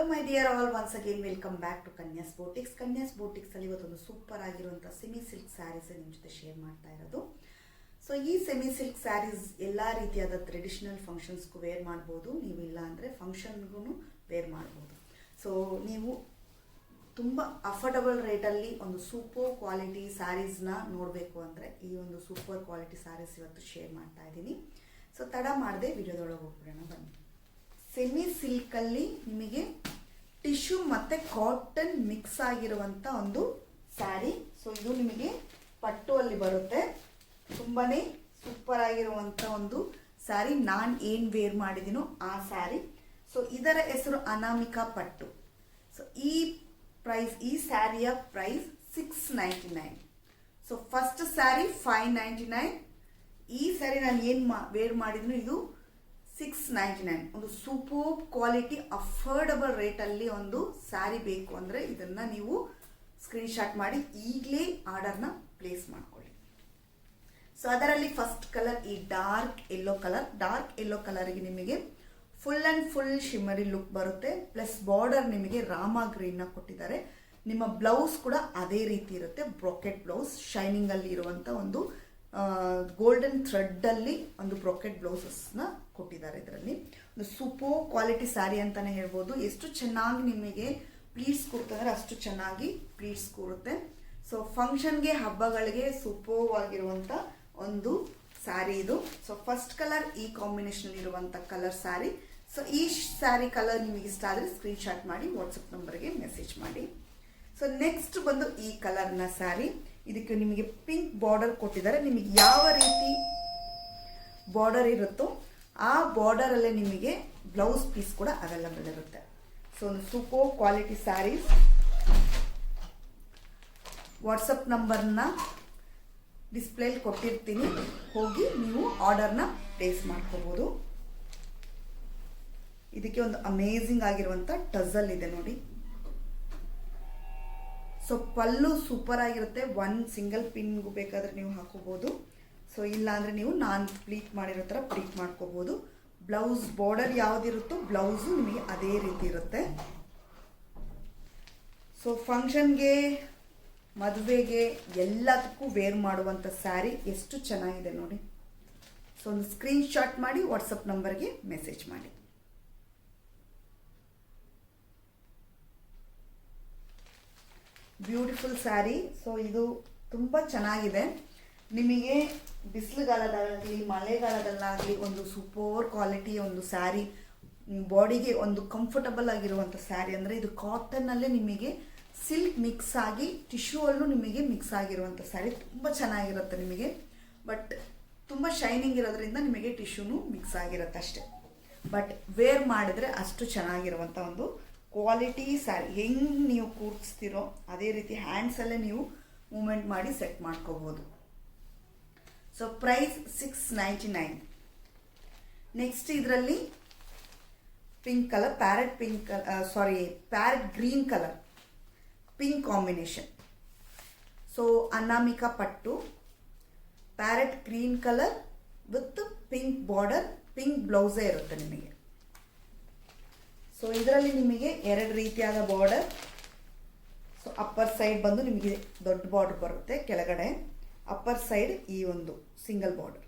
Hello my dear all, once again welcome back to Kanya's boutiques. Kanya's ಬೋಟಿಕ್ಸಲ್ಲಿ ಇವತ್ತೊಂದು super ಆಗಿರುವಂಥ semi silk saris ನಿಮ್ಮ ಜೊತೆ ಶೇರ್ ಮಾಡ್ತಾ ಇರೋದು. ಸೊ ಈ ಸೆಮಿ ಸಿಲ್ಕ್ ಸ್ಯಾರೀಸ್ ಎಲ್ಲ ರೀತಿಯಾದ ಟ್ರೆಡಿಷನಲ್ ಫಂಕ್ಷನ್ಸ್ಗೂ ವೇರ್ ಮಾಡ್ಬೋದು, ನೀವು ಇಲ್ಲ ಅಂದರೆ ಫಂಕ್ಷನ್ಗೂ ವೇರ್ ಮಾಡ್ಬೋದು. ಸೊ ನೀವು ತುಂಬ ಅಫೋರ್ಡಬಲ್ ರೇಟಲ್ಲಿ ಒಂದು ಸೂಪರ್ ಕ್ವಾಲಿಟಿ ಸ್ಯಾರೀಸ್ನ ನೋಡಬೇಕು ಅಂದರೆ ಈ ಒಂದು ಸೂಪರ್ ಕ್ವಾಲಿಟಿ ಸ್ಯಾರೀಸ್ ಇವತ್ತು ಶೇರ್ ಮಾಡ್ತಾ ಇದ್ದೀನಿ. ಸೊ ತಡ ಮಾಡದೆ ವಿಡಿಯೋದೊಳಗೆ ಹೋಗ್ಬಿಡೋಣ ಬನ್ನಿ. ಸೆಮಿ ಸಿಲ್ಕಲ್ಲಿ ನಿಮಗೆ ಟಿಶ್ಯೂ ಮತ್ತು ಕಾಟನ್ ಮಿಕ್ಸ್ ಆಗಿರುವಂಥ ಒಂದು ಸ್ಯಾರಿ. ಸೊ ಇದು ನಿಮಗೆ ಪಟ್ಟು ಅಲ್ಲಿ ಬರುತ್ತೆ. ತುಂಬಾ ಸೂಪರ್ ಆಗಿರುವಂಥ ಒಂದು ಸ್ಯಾರಿ. ನಾನು ಏನು ವೇರ್ ಮಾಡಿದ್ದೀನೋ ಆ ಸ್ಯಾರಿ. ಸೊ ಇದರ ಹೆಸರು ಅನಾಮಿಕಾ ಪಟ್ಟು. ಸೊ ಈ ಸ್ಯಾರಿಯ ಪ್ರೈಸ್ 699. So first sari 599. ಈ ಸ್ಯಾರಿ ನಾನು ಏನು ವೇರ್ ಮಾಡಿದ್ನು ಇದು 699. ಒಂದು ಸೂಪರ್ ಕ್ವಾಲಿಟಿ ಅಫೋರ್ಡಬಲ್ ರೇಟಲ್ಲಿ ಒಂದು ಸ್ಯಾರಿ ಬೇಕು ಅಂದರೆ ಇದನ್ನು ನೀವು ಸ್ಕ್ರೀನ್ಶಾಟ್ ಮಾಡಿ ಈಗಲೇ ಆರ್ಡರ್ನ ಪ್ಲೇಸ್ ಮಾಡ್ಕೊಳ್ಳಿ. ಸೊ ಅದರಲ್ಲಿ ಫಸ್ಟ್ ಕಲರ್ ಈ dark yellow colour. Dark yellow ಕಲರ್ಗೆ ನಿಮಗೆ full and full shimmery look ಬರುತ್ತೆ. ಪ್ಲಸ್ ಬಾರ್ಡರ್ ನಿಮಗೆ ರಾಮ ಗ್ರೀನ್ನ ಕೊಟ್ಟಿದ್ದಾರೆ. ನಿಮ್ಮ ಬ್ಲೌಸ್ ಕೂಡ ಅದೇ ರೀತಿ ಇರುತ್ತೆ. ಬ್ರೊಕೆಟ್ ಬ್ಲೌಸ್ ಶೈನಿಂಗಲ್ಲಿ ಇರುವಂಥ ಒಂದು ಗೋಲ್ಡನ್ ಥ್ರೆಡ್ಡಲ್ಲಿ ಒಂದು ಬ್ರೊಕೆಟ್ ಬ್ಲೌಸಸ್ನ ಕೊಟ್ಟಿದ್ದಾರೆ. ಇದರಲ್ಲಿ ಒಂದು ಸೂಪರ್ ಕ್ವಾಲಿಟಿ ಸ್ಯಾರಿ ಅಂತಲೇ ಹೇಳ್ಬೋದು. ಎಷ್ಟು ಚೆನ್ನಾಗಿ ನಿಮಗೆ ಪ್ಲೀಟ್ಸ್ ಕೂರ್ತಂದ್ರೆ ಅಷ್ಟು ಚೆನ್ನಾಗಿ ಪ್ಲೀಟ್ಸ್ ಕೂರುತ್ತೆ. ಸೊ ಫಂಕ್ಷನ್ಗೆ ಹಬ್ಬಗಳಿಗೆ ಸೂಪರ್ ಆಗಿರುವಂಥ ಒಂದು ಸ್ಯಾರಿ ಇದು. ಸೊ ಫಸ್ಟ್ ಕಲರ್ ಈ ಕಾಂಬಿನೇಷನ್ ಇರುವಂಥ ಕಲರ್ ಸ್ಯಾರಿ. ಸೊ ಈ ಸ್ಯಾರಿ ಕಲರ್ ನಿಮಗೆ ಇಷ್ಟ ಆದರೆ ಸ್ಕ್ರೀನ್ಶಾಟ್ ಮಾಡಿ ವಾಟ್ಸಪ್ ನಂಬರ್ಗೆ ಮೆಸೇಜ್ ಮಾಡಿ. ಸೊ ನೆಕ್ಸ್ಟ್ ಬಂದು ಈ ಕಲರ್ನ ಸ್ಯಾರಿ. ಇದಕ್ಕೆ ನಿಮಗೆ ಪಿಂಕ್ ಬಾರ್ಡರ್ ಕೊಟ್ಟಿದ್ದಾರೆ. ನಿಮಗೆ ಯಾವ ರೀತಿ ಬಾರ್ಡರ್ ಇರುತ್ತೋ ಆ ಬಾರ್ಡರಲ್ಲೇ ನಿಮಗೆ ಬ್ಲೌಸ್ ಪೀಸ್ ಕೂಡ ಅವೈಲಬಲ್ ಇರುತ್ತೆ. ಸೊ ಒಂದು ಸೂಪರ್ ಕ್ವಾಲಿಟಿ ಸ್ಯಾರೀಸ್. ವಾಟ್ಸಪ್ ನಂಬರ್ನ ಡಿಸ್ಪ್ಲೇಲಿ ಕೊಟ್ಟಿರ್ತೀನಿ, ಹೋಗಿ ನೀವು ಆರ್ಡರ್ನ ಪ್ಲೇಸ್ ಮಾಡ್ಕೋಬೋದು. ಇದಕ್ಕೆ ಒಂದು ಅಮೇಝಿಂಗ್ ಆಗಿರುವಂಥ ಟಜಲ್ ಇದೆ ನೋಡಿ. ಸೊ ಪಲ್ಲು ಸೂಪರ್ ಆಗಿರುತ್ತೆ. ಒಂದು ಸಿಂಗಲ್ ಪಿನ್ಗೂ ಬೇಕಾದರೆ ನೀವು ಹಾಕೋಬೋದು. ಸೊ ಇಲ್ಲ ಅಂದರೆ ನೀವು ನಾನು ಪ್ಲೀಟ್ ಮಾಡಿರೋ ಥರ ಪ್ಲೀಟ್ ಮಾಡ್ಕೋಬೋದು. ಬ್ಲೌಸ್ ಬಾರ್ಡರ್ ಯಾವುದಿರುತ್ತೋ ಬ್ಲೌಸು ನಿಮಗೆ ಅದೇ ರೀತಿ ಇರುತ್ತೆ. ಸೊ ಫಂಕ್ಷನ್ಗೆ, ಮದುವೆಗೆ ಎಲ್ಲದಕ್ಕೂ ವೇರ್ ಮಾಡುವಂಥ ಸ್ಯಾರಿ ಎಷ್ಟು ಚೆನ್ನಾಗಿದೆ ನೋಡಿ. ಸೊ ಒಂದು ಸ್ಕ್ರೀನ್ಶಾಟ್ ಮಾಡಿ ವಾಟ್ಸಪ್ ನಂಬರ್ಗೆ ಮೆಸೇಜ್ ಮಾಡಿ. ಬ್ಯೂಟಿಫುಲ್ ಸ್ಯಾರಿ. ಸೊ ಇದು ತುಂಬ ಚೆನ್ನಾಗಿದೆ. ನಿಮಗೆ ಬಿಸಿಲುಗಾಲದಾಗಲಿ ಮಳೆಗಾಲದಲ್ಲಾಗಲಿ ಒಂದು ಸೂಪರ್ ಕ್ವಾಲಿಟಿ ಒಂದು ಸ್ಯಾರಿ, ಬಾಡಿಗೆ ಒಂದು ಕಂಫರ್ಟಬಲ್ ಆಗಿರುವಂಥ ಸ್ಯಾರಿ ಅಂದರೆ ಇದು ಕಾಟನ್ನಲ್ಲೇ ನಿಮಗೆ ಸಿಲ್ಕ್ ಮಿಕ್ಸ್ ಆಗಿ ಟಿಶ್ಯೂ ಅಲ್ಲೂ ನಿಮಗೆ ಮಿಕ್ಸ್ ಆಗಿರುವಂಥ ಸ್ಯಾರಿ. ತುಂಬ ಚೆನ್ನಾಗಿರುತ್ತೆ ನಿಮಗೆ. ಬಟ್ ತುಂಬ ಶೈನಿಂಗ್ ಇರೋದ್ರಿಂದ ನಿಮಗೆ ಟಿಶ್ಯೂನು ಮಿಕ್ಸ್ ಆಗಿರುತ್ತೆ ಅಷ್ಟೇ. ಬಟ್ ವೇರ್ ಮಾಡಿದರೆ ಅಷ್ಟು ಚೆನ್ನಾಗಿರುವಂಥ ಒಂದು ಕ್ವಾಲಿಟಿ ಸ್ಯಾರಿ. ಹೆಂಗೆ ನೀವು ಕೂರಿಸ್ತಿರೋ ಅದೇ ರೀತಿ ಹ್ಯಾಂಡ್ಸಲ್ಲೇ ನೀವು ಮೂಮೆಂಟ್ ಮಾಡಿ ಸೆಟ್ ಮಾಡ್ಕೋಬೋದು. So price 699. ನೆಕ್ಸ್ಟ್ ಇದರಲ್ಲಿ pink colour, parrot green colour pink combination. So Anamika ಪಟ್ಟು, parrot green colour with pink border, pink ಬ್ಲೌಸೇ ಇರುತ್ತೆ ನಿಮಗೆ. ಸೊ ಇದರಲ್ಲಿ ನಿಮಗೆ ಎರಡು ರೀತಿಯಾದ ಬಾರ್ಡರ್. ಸೊ ಅಪ್ಪರ್ ಸೈಡ್ ಬಂದು ನಿಮಗೆ ದೊಡ್ಡ ಬಾರ್ಡರ್ ಬರುತ್ತೆ, ಕೆಳಗಡೆ ಅಪ್ಪರ್ ಸೈಡ್ ಈ ಒಂದು ಸಿಂಗಲ್ ಬಾರ್ಡರ್.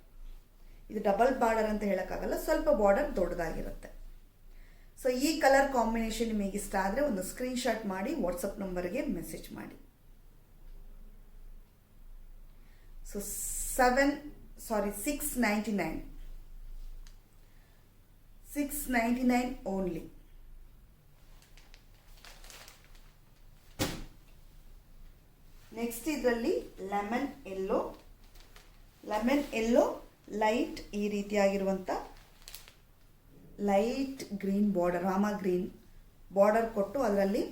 ಇದು ಡಬಲ್ ಬಾರ್ಡರ್ ಅಂತ ಹೇಳೋಕ್ಕಾಗಲ್ಲ, ಸ್ವಲ್ಪ ಬಾರ್ಡರ್ ದೊಡ್ಡದಾಗಿರುತ್ತೆ. ಸೊ ಈ ಕಲರ್ ಕಾಂಬಿನೇಷನ್ ನಿಮಗೆ ಇಷ್ಟ ಆದರೆ ಒಂದು ಸ್ಕ್ರೀನ್ಶಾಟ್ ಮಾಡಿ ವಾಟ್ಸಪ್ ನಂಬರ್ಗೆ ಮೆಸೇಜ್ ಮಾಡಿ. ಸೊ 699. 699 ಓನ್ಲಿ. ನೆಕ್ಸ್ಟ್ ಇದರಲ್ಲಿ ಲೆಮನ್ ಎಲ್ಲೋ ಲೈಟ್ ಈ ರೀತಿಯಾಗಿರುವಂಥ light green border, Rama green border ಕೊಟ್ಟು ಅದರಲ್ಲಿ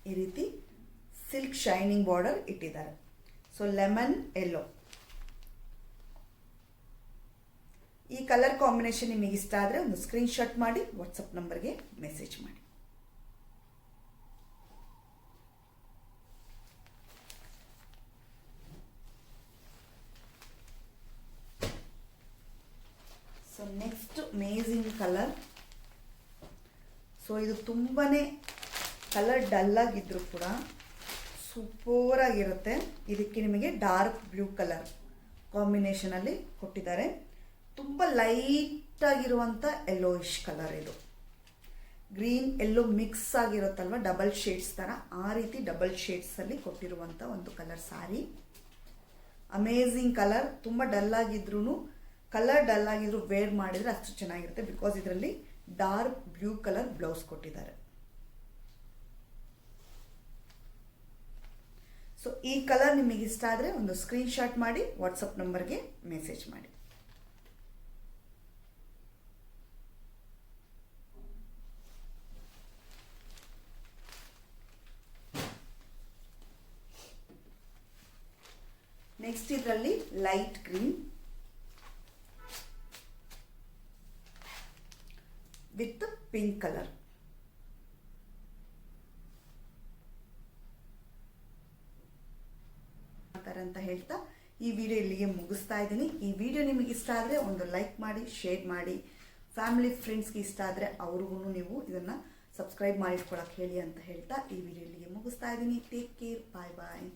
ಈ ರೀತಿ ಸಿಲ್ಕ್ ಶೈನಿಂಗ್ ಬಾರ್ಡರ್ ಇಟ್ಟಿದ್ದಾರೆ. ಸೊ ಲೆಮನ್ ಎಲ್ಲೋ ಈ ಕಲರ್ ಕಾಂಬಿನೇಷನ್ ನಿಮಗೆ ಇಷ್ಟ ಆದರೆ ಒಂದು ಸ್ಕ್ರೀನ್ಶಾಟ್ ಮಾಡಿ ವಾಟ್ಸಪ್ ನಂಬರ್ಗೆ ಮೆಸೇಜ್ ಮಾಡಿ. So next amazing colour. So ಇದು ತುಂಬಾ ಕಲರ್ ಡಲ್ಲಾಗಿದ್ದರೂ ಕೂಡ ಸೂಪರಾಗಿರುತ್ತೆ. ಇದಕ್ಕೆ ನಿಮಗೆ ಡಾರ್ಕ್ ಬ್ಲೂ ಕಲರ್ ಕಾಂಬಿನೇಷನಲ್ಲಿ ಕೊಟ್ಟಿದ್ದಾರೆ. ತುಂಬ ಲೈಟಾಗಿರುವಂಥ ಯೆಲ್ಲೋಯಿಶ್ ಕಲರ್ ಇದು. ಗ್ರೀನ್ ಎಲ್ಲೋ ಮಿಕ್ಸ್ ಆಗಿರುತ್ತಲ್ವ, ಡಬಲ್ ಶೇಡ್ಸ್ ಥರ, ಆ ರೀತಿ ಡಬಲ್ ಶೇಡ್ಸಲ್ಲಿ ಕೊಟ್ಟಿರುವಂಥ ಒಂದು ಕಲರ್ ಸ್ಯಾರಿ. Amazing colour. ತುಂಬ ಡಲ್ಲಾಗಿದ್ರೂ ಕಲರ್ ಡಲ್ಲಾಗಿದ್ರು ವೇರ್ ಮಾಡಿದರೆ ಅಷ್ಟು ಚೆನ್ನಾಗಿರುತ್ತೆ. ಬಿಕಾಸ್ ಇದರಲ್ಲಿ ಡಾರ್ಕ್ ಬ್ಲೂ ಕಲರ್ ಬ್ಲೌಸ್ ಕೊಟ್ಟಿದ್ದಾರೆ. ಸೊ ಈ ಕಲರ್ ನಿಮಗೆ ಇಷ್ಟ ಆದರೆ ಒಂದು ಸ್ಕ್ರೀನ್ಶಾಟ್ ಮಾಡಿ ವಾಟ್ಸಪ್ ನಂಬರ್ಗೆ ಮೆಸೇಜ್ ಮಾಡಿ. ನೆಕ್ಸ್ಟ್ ಇದರಲ್ಲಿ light green with pink colour. ಅಂತ ಹೇಳ್ತಾ ಈ ವಿಡಿಯೋ ಇಲ್ಲಿಗೆ ಮುಗಿಸ್ತಾ ಇದ್ದೀನಿ. ಈ ವಿಡಿಯೋ ನಿಮಗೆ ಇಷ್ಟ ಆದರೆ ಒಂದು ಲೈಕ್ ಮಾಡಿ, ಶೇರ್ ಮಾಡಿ. ಫ್ಯಾಮಿಲಿ ಫ್ರೆಂಡ್ಸ್ಗೆ ಇಷ್ಟ ಆದರೆ ಅವ್ರಿಗೂ ನೀವು ಇದನ್ನು ಸಬ್ಸ್ಕ್ರೈಬ್ ಮಾಡಿಟ್ಕೊಳಕ್ಕೆ ಹೇಳಿ ಅಂತ ಹೇಳ್ತಾ ಈ ವಿಡಿಯೋ ಇಲ್ಲಿಗೆ ಮುಗಿಸ್ತಾ ಇದ್ದೀನಿ. ಟೇಕ್ ಕೇರ್, ಬಾಯ್ ಬಾಯ್.